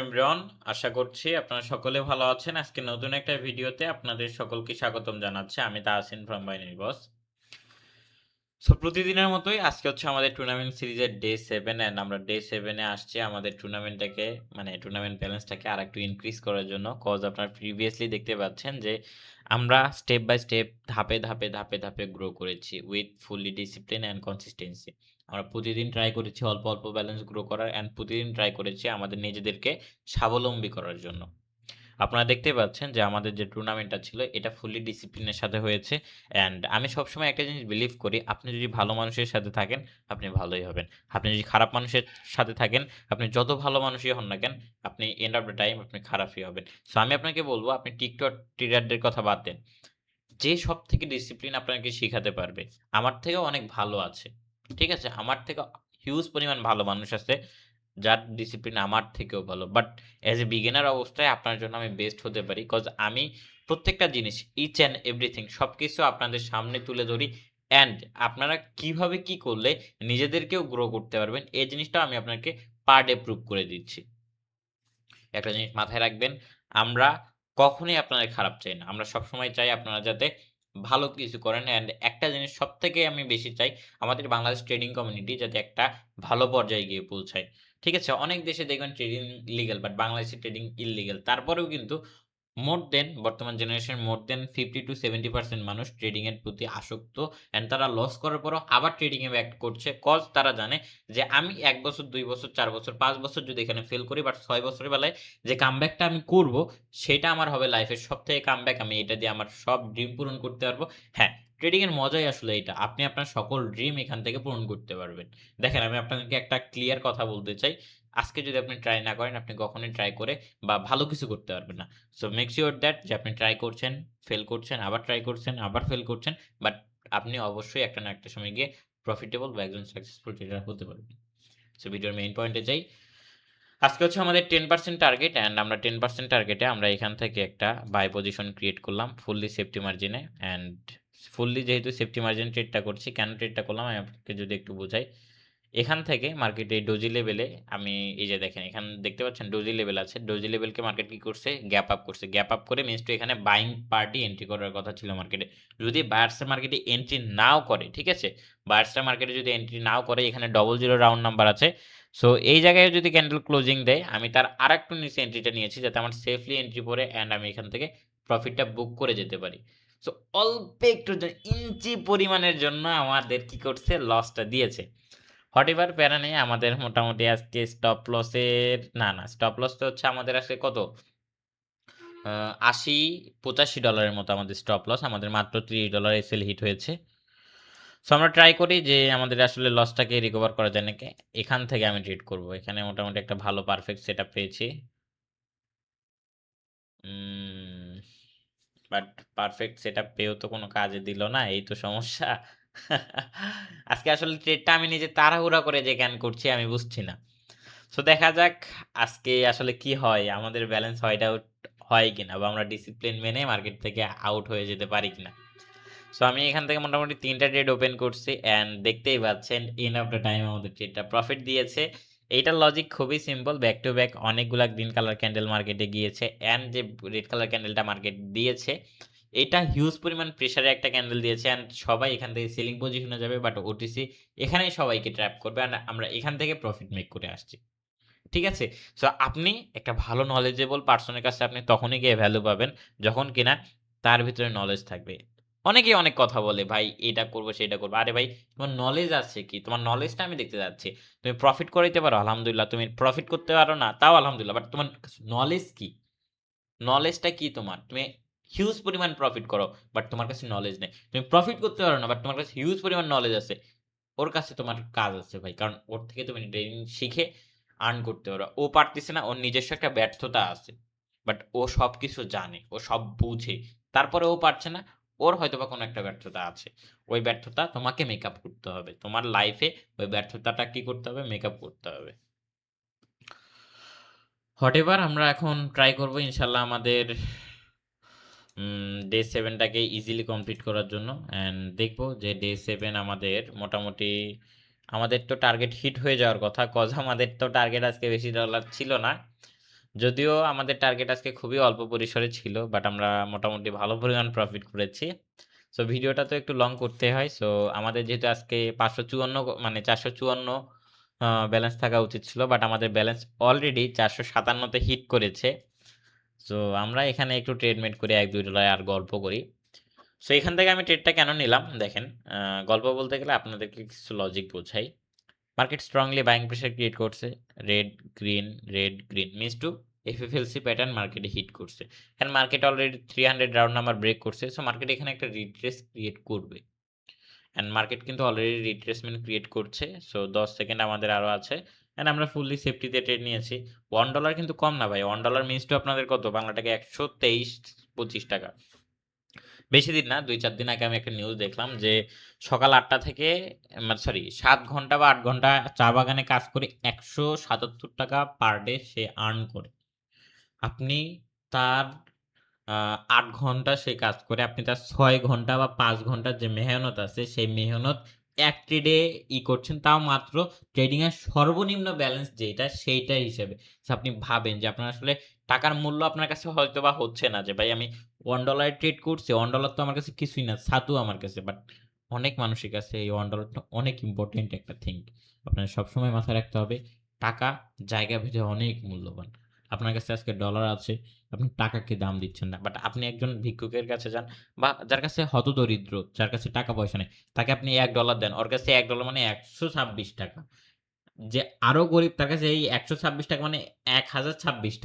Everyone, আশা করছি আপনারা সকলে ভালো আছেন। আজকে নতুন একটা ভিডিওতে আপনাদের সকলকে স্বাগতম জানাচ্ছি। আমি Tahsin from binary boss. So প্রতিদিনের মতোই আজকে হচ্ছে আমাদের টুর্নামেন্ট সিরিজের ডে 7 এন্ড আমরা ডে 7 এ আসছি আমাদের টুর্নামেন্টটাকে টুর্নামেন্ট ব্যালেন্সটাকে আরেকটু ইনক্রিজ করার জন্য। কজ আপনারা প্রিভিয়াসলি দেখতে পাচ্ছেন যে আমরা স্টেপ বাই স্টেপ ধাপে ধাপে গ্রো করেছি with fully discipline and consistency. আমরা প্রতিদিন ট্রাই করেছি অল্প অল্প ব্যালেন্স গ্রো করার অ্যান্ড প্রতিদিন ট্রাই করেছি আমাদের নিজেদেরকে স্বাবলম্বী করার জন্য। আপনারা দেখতেই পাচ্ছেন যে আমাদের যে টুর্নামেন্টটা ছিল এটা ফুললি ডিসিপ্লিনের সাথে হয়েছে। অ্যান্ড আমি সবসময় একটা জিনিস বিলিভ করি, আপনি যদি ভালো মানুষের সাথে থাকেন আপনি ভালোই হবেন। আপনি যদি খারাপ মানুষের সাথে থাকেন, আপনি যত ভালো মানুষই হন না কেন, আপনি এন্ড অফ দ্য টাইম আপনি খারাপই হবেন। সো আমি আপনাকে বলবো, আপনি টিকটক টিরারদের কথা বাদ দেন। যে সব থেকে ডিসিপ্লিন আপনাকে শিখাতে পারবে আমার থেকেও অনেক ভালো আছে। ঠিক আছে, আমার থেকে হিউজ পরিমাণ ভালো মানুষ আছে যার ডিসিপ্লিন আমার থেকেও ভালো। বাট অ্যাজ এ বিগিনার অবস্থায় আপনার জন্য আমি বেস্ট হতে পারি, কজ আমি প্রত্যেকটা জিনিস ইচ অ্যান্ড এভরিথিং সব কিছু আপনাদের সামনে তুলে ধরি। অ্যান্ড আপনারা কিভাবে কি করলে নিজেদেরকেও গ্রো করতে পারবেন এই জিনিসটাও আমি আপনাকে পার ডে প্রুভ করে দিচ্ছি। একটা জিনিস মাথায় রাখবেন, আমরা কখনোই আপনাদের খারাপ চাই না। আমরা সবসময় চাই আপনারা যাতে ভালো কিছু করেন। অ্যান্ড একটা জিনিস সবথেকে আমি বেশি চাই, আমাদের বাংলাদেশ ট্রেডিং কমিউনিটি যাতে একটা ভালো পর্যায়ে গিয়ে পৌঁছায়। ঠিক আছে? অনেক দেশে দেখবেন ট্রেডিং লিগ্যাল, বাট বাংলাদেশে ট্রেডিং ইল্লিগ্যাল। তারপরেও কিন্তু বর্তমান জেনারেশনের মোর দেন 50-70% মানুষ ট্রেডিং এর প্রতি আসক্ত। অ্যান্ড তারা লস করার পরও আবার ট্রেডিং এ ব্যাক করছে। কজ তারা জানে যে আমি ১ বছর, ২ বছর, ৪ বছর, ৫ বছর যদি এখানে ফেল করি, বাট ৬ বছরের বেলায় যে কামব্যাকটা আমি করব, সেটা আমার হবে লাইফের সবথেকে কামব্যাক। আমি এটা দিয়ে আমার সব ড্রিম পূরণ করতে পারবো। হ্যাঁ, ট্রেডিং এর মজাই আসলে এইটা। আপনি আপনার সকল ড্রিম এখান থেকে পূরণ করতে পারবেন। দেখেন, আমি আপনাদেরকে একটা ক্লিয়ার কথা বলতে চাই। আজকে যদি আপনি ট্রাই না করেন, আপনি কখনোই ট্রাই করে বা ভালো কিছু করতে পারবেন না। সো মেক সিওর দ্যাট যে আপনি ট্রাই করছেন, ফেল করছেন, আবার ট্রাই করছেন, আবার ফেল করছেন। বাট আপনি অবশ্যই একটা না একটা সময় গিয়ে প্রফিটেবল বা একজন সাকসেসফুল ট্রেডার হতে পারবেন। সো ভিডিওর মেইন পয়েন্টে যাই। আজকে হচ্ছে আমাদের 10% টার্গেট, অ্যান্ড আমরা 10% টার্গেটে আমরা এখান থেকে একটা বাই পজিশন ক্রিয়েট করলাম ফুললি সেফটি মার্জিনে। অ্যান্ড ফুললি যেহেতু সেফটি মার্জিন ট্রেডটা করছি, কেন ট্রেডটা করলাম আমি আপনাকে যদি একটু বোঝাই। এখান থেকে মার্কেটে ডোজি লেভেলে আমি এই যে দেখেন এখানে দেখতে পাচ্ছেন ডোজি লেভেল আছে। ডোজি লেভেলকে মার্কেট কি করছে? গ্যাপ আপ করছে। গ্যাপ আপ করে মিনস টু এখানে বাইং পার্টি এন্ট্রি করার কথা ছিল মার্কেটে। যদি বায়ার্সরা মার্কেটে এন্ট্রি নাও করে, ঠিক আছে? বায়ার্সরা মার্কেটে যদি এন্ট্রি নাও করে, এখানে 00 রাউন্ড নাম্বার আছে। সো এই জায়গায় যদি ক্যান্ডেল ক্লোজিং দেয়, আমি তার আরেকটু নিচে এন্ট্রিটা নিয়েছি যাতে আমার সেফলি এন্ট্রি পড়ে অ্যান্ড আমি এখান থেকে প্রফিটটা বুক করে যেতে পারি। সো অল্প একটু ইঞ্চি পরিমাণের জন্য আমাদের কি করছে? লসটা দিয়েছে। হোয়াটএভার, প্যারা নেই। আমাদের মোটামুটি আজকে স্টপ লসের স্টপ লস তো হচ্ছে আমাদের আজকে কত? ৮০-৮৫ ডলারের মতো আমাদের স্টপ লস। আমাদের মাত্র $30 এসএল হিট হয়েছে। সো আমরা ট্রাই করি যে আমাদের আসলে লসটাকে রিকভার করা যায় নাকি। এখান থেকে আমি ট্রেড করব। এখানে মোটামুটি একটা ভালো পারফেক্ট সেটআপ পেয়েছি। উম বাট পারফেক্ট সেটআপ পেয়েও তো কোনো কাজে দিল না। এই তো সমস্যা। আজকে আসলে ট্রেডটা আমি নিজে তাড়াহুড়া করে যে কেন করছি আমি বুঝছি না। সো দেখা যাক আজকে আসলে কি হয়, আমাদের ব্যালেন্স হোয়াইট আউট হয় কিনা, বা আমরা ডিসিপ্লিন মেনে মার্কেট থেকে আউট হয়ে যেতে পারি কিনা। সো আমি এখান থেকে মোটামুটি ৩টা ট্রেড ওপেন করছি অ্যান্ড দেখতেই পাচ্ছেন এন্ড অফ দ্য টাইম আমাদের ট্রেডটা প্রফিট দিয়েছে। এইটার লজিক খুবই সিম্পল। ব্যাক টু ব্যাক অনেকগুলা গ্রিন কালার ক্যান্ডেল মার্কেটে গিয়েছে অ্যান্ড যে রেড কালার ক্যান্ডেলটা মার্কেট দিয়েছে, এটা হিউজ পরিমাণ প্রেসারে একটা ক্যান্ডেল দিয়েছে অ্যান্ড সবাই এখান থেকে সেলিং পজিশনে যাবে। বাট ওটিসি এখানেই সবাইকে ট্র্যাপ করবে অ্যান্ড আমরা এখান থেকে প্রফিট মেক করে আসছি। ঠিক আছে? সো আপনি একটা ভালো knowledgeable পারসনের কাছে আপনি তখনই গিয়ে ভ্যালু পাবেন যখন কিনা তার ভিতরে নলেজ থাকবে। অনেকেই অনেক কথা বলে, "ভাই এটা করব, সেটা করব।" আরে ভাই, তোমার নলেজ আছে কি? তোমার নলেজটা আমি দেখতে চাচ্ছি। তুমি প্রফিট করাইতে পারো, আলহামদুলিল্লাহ। তুমি প্রফিট করতে পারো না, তাও আলহামদুলিল্লাহ। বাট তোমার নলেজ কি? নলেজটা কি তোমার? তুমি হিউজ পরিমাণ প্রফিট করো, বাট তোমার কাছে নলেজ নেই। তুমি প্রফিট করতে পারো না, বাট তোমার কাছে হিউজ পরিমাণ নলেজ আছে। ওর কাছে তোমার কাজ আছে ভাই। কারণ ওর থেকে তুমি ট্রেনিং শিখে আর্ন করতে পারো। ও পারতেছে না, ওর নিজস্ব একটা ব্যর্থতা আছে। বাট ও সবকিছু জানে, ও সব বুঝে। তারপরে ও পারছে না, ওর হয়তোবা কোনো একটা ব্যর্থতা আছে। ওই ব্যর্থতা তোমাকে মেক আপ করতে হবে। তোমার লাইফে ওই ব্যর্থতাটা কি করতে হবে? মেক আপ করতে হবে। হোয়াটএভার, আমরা এখন ট্রাই করব ইনশাআল্লাহ আমাদের ডে 7 টাকে ইজিলি কমপ্লিট করার জন্য। অ্যান্ড দেখব যে ডে 7 আমাদের মোটামুটি আমাদের তো টার্গেট হিট হয়ে যাওয়ার কথা। কজ আমাদের তো টার্গেট আজকে বেশি ডলার ছিল না। যদিও আমাদের টার্গেট আজকে খুবই অল্প পরিসরে ছিল, বাট আমরা মোটামুটি ভালো পরিমাণ প্রফিট করেছি। সো ভিডিওটা তো একটু লং করতে হয়। সো আমাদের যেহেতু আজকে 554 মানে 454 ব্যালেন্স থাকা উচিত ছিল, বাট আমাদের ব্যালেন্স অলরেডি 457 তে হিট করেছে। সো আমরা এখানে একটু ট্রেড মেড করে $1-2 আর গল্প করি। সো এখান থেকে আমি ট্রেডটা কেন নিলাম দেখেন, গল্প বলতে গেলে আপনাদেরকে কিছু লজিক বোঝাই। Market strongly buying pressure create করছে, red green red green means to FFLC pattern মার্কেটে হিট করছে। And market already 300 round number break করছে। সো মার্কেট এখানে একটা রিট্রেস ক্রিয়েট করবে, এন্ড মার্কেট কিন্তু অলরেডি রিট্রেসমেন্ট ক্রিয়েট করছে। সো 10 সেকেন্ড আমাদের আরো আছে, এন্ড আমরা ফুললি সেফটিতে ট্রেড নিয়েছি। $1 কিন্তু কম না ভাই। $1 মিনস টু আপনাদের কত বাংলা টাকা 123-25 টাকা। বেশি দিন না, 2-4 দিন আগে আমি একটা নিউজ দেখলাম যে সকাল 8টা থেকে সরি 7 ঘন্টা বা 8 ঘন্টা চা বাগানে কাজ করে 177 টাকা পার ডে সে আর্ন করে। আপনি তার 8 ঘন্টা সে কাজ করে, আপনি তার 6 ঘন্টা বা 5 ঘন্টার যে মেহনত আছে সেই মেহনত এক ট্রেডে করছেন, তাও মাত্র ট্রেডিং এর সর্বনিম্ন ব্যালেন্স যেটা সেইটা হিসেবে। So আপনি ভাবেন যে আপনার আসলে টাকার মূল্য আপনার কাছে হয়তোবা হচ্ছে না, যে ভাই আমি $1 ট্রেড করছি, $1 তো আমার কাছে কিছুই না, ছাতু আমার কাছে। বাট অনেক মানুষের কাছে এই $1টা অনেক ইম্পর্টেন্ট একটা থিং। আপনার সবসময় মাথায় রাখতে হবে টাকা জায়গা ভেদে অনেক মূল্যবান। আপনার কাছে আজকে ডলার আছে, আপনি টাকাকে দাম দিচ্ছেন না। বাট আপনি একজন ভিক্ষুকের কাছে যান বা যার কাছে হতদরিদ্র, যার কাছে টাকা পয়সা নেই, তাকে আপনি $1 দেন। ওর কাছে $1 মানে ৳126। যে আরো গরিব তার কাছে এই ৳126 মানে ৳1026।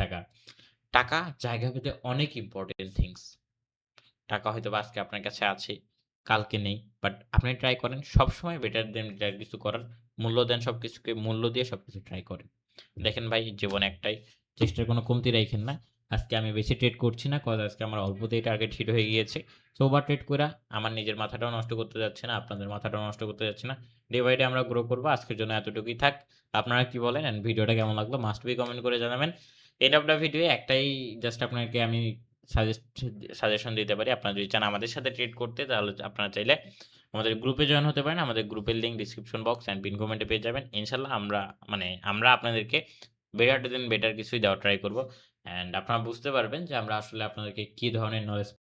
টাকা জায়গা ভেদে অনেক ইম্পর্টেন্ট থিংস। টাকা হয়তোবা আজকে আপনার কাছে আছে, কালকে নেই। বাট আপনি ট্রাই করেন সবসময় বেটার দেন বেটার কিছু করার। মূল্য দেন সবকিছুকে, মূল্য দিয়ে সবকিছু ট্রাই করেন। দেখেন ভাই জীবন একটাই, চেষ্টার কোনো কমতি রাইখেন না। আজকে আমি বেশি ট্রেড করছি না, কজ আজকে আমার অল্পতেই টার্গেট হিট হয়ে গিয়েছে। সো ওভার ট্রেড কইরা আমার নিজের মাথাটাও নষ্ট করতে যাচ্ছি না, আপনাদের মাথাটাও নষ্ট করতে যাচ্ছি না। ডে বাই ডে আমরা গ্রো করব। আজকের জন্য এতটুকুই থাক। আপনারা কি বলেন? অ্যান্ড ভিডিওটা কেমন লাগলো মাস্ট বি কমেন্ট করে জানাবেন। এন্ড অফ দ্য ভিডিও একটাই জাস্ট আপনাকে আমি সাজেস্ট সাজেশন দিতে পারি। আপনারা যদি চান আমাদের সাথে ট্রেড করতে, তাহলে আপনারা চাইলে আমাদের গ্রুপে জয়েন হতে পারেন। আমাদের গ্রুপের link description box and pin কমেন্টে পেয়ে যাবেন। ইনশাআল্লাহ আমরা আপনাদেরকে বেটার দেন বেটার কিছুই দেওয়ার ট্রাই করব। অ্যান্ড আপনারা বুঝতে পারবেন যে আমরা আসলে আপনাদেরকে কি ধরনের নলেজ